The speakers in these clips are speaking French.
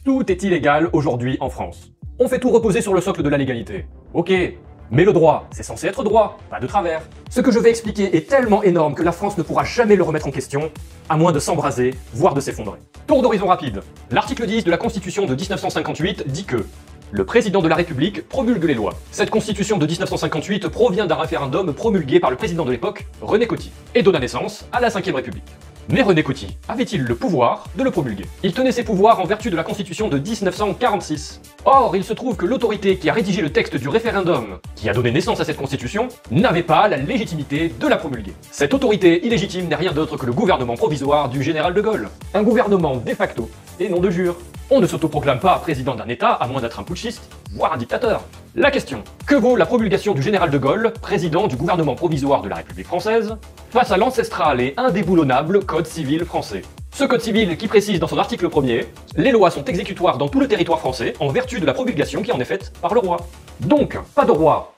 Tout est illégal aujourd'hui en France. On fait tout reposer sur le socle de la légalité. Ok, mais le droit, c'est censé être droit, pas de travers. Ce que je vais expliquer est tellement énorme que la France ne pourra jamais le remettre en question, à moins de s'embraser, voire de s'effondrer. Tour d'horizon rapide. L'article 10 de la Constitution de 1958 dit que le président de la République promulgue les lois. Cette constitution de 1958 provient d'un référendum promulgué par le président de l'époque, René Coty, et donna naissance à la Ve République. Mais René Coty avait-il le pouvoir de le promulguer? Il tenait ses pouvoirs en vertu de la constitution de 1946. Or, il se trouve que l'autorité qui a rédigé le texte du référendum, qui a donné naissance à cette constitution, n'avait pas la légitimité de la promulguer. Cette autorité illégitime n'est rien d'autre que le gouvernement provisoire du général de Gaulle. Un gouvernement de facto, et non de jure. On ne s'autoproclame pas président d'un État à moins d'être un putschiste, voire un dictateur. La question, que vaut la promulgation du général de Gaulle, président du gouvernement provisoire de la République française, face à l'ancestral et indéboulonnable Code civil français? Ce code civil qui précise dans son article 1er, les lois sont exécutoires dans tout le territoire français en vertu de la promulgation qui en est faite par le roi. Donc, pas de roi,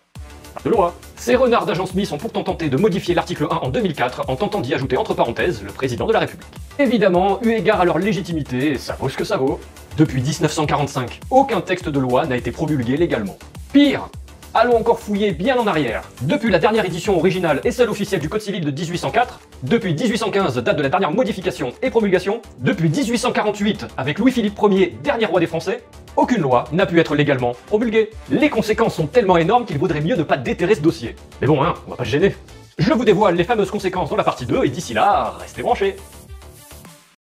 pas de loi. Ces renards d'Agent Smith ont pourtant tenté de modifier l'article 1 en 2004 en tentant d'y ajouter entre parenthèses le président de la République. Évidemment, eu égard à leur légitimité, ça vaut ce que ça vaut. Depuis 1945, aucun texte de loi n'a été promulgué légalement. Pire, allons encore fouiller bien en arrière. Depuis la dernière édition originale et celle officielle du Code civil de 1804, depuis 1815, date de la dernière modification et promulgation, depuis 1848, avec Louis-Philippe Ier, dernier roi des Français, aucune loi n'a pu être légalement promulguée. Les conséquences sont tellement énormes qu'il vaudrait mieux ne pas déterrer ce dossier. Mais bon, on va pas se gêner. Je vous dévoile les fameuses conséquences dans la partie 2 et d'ici là, restez branchés.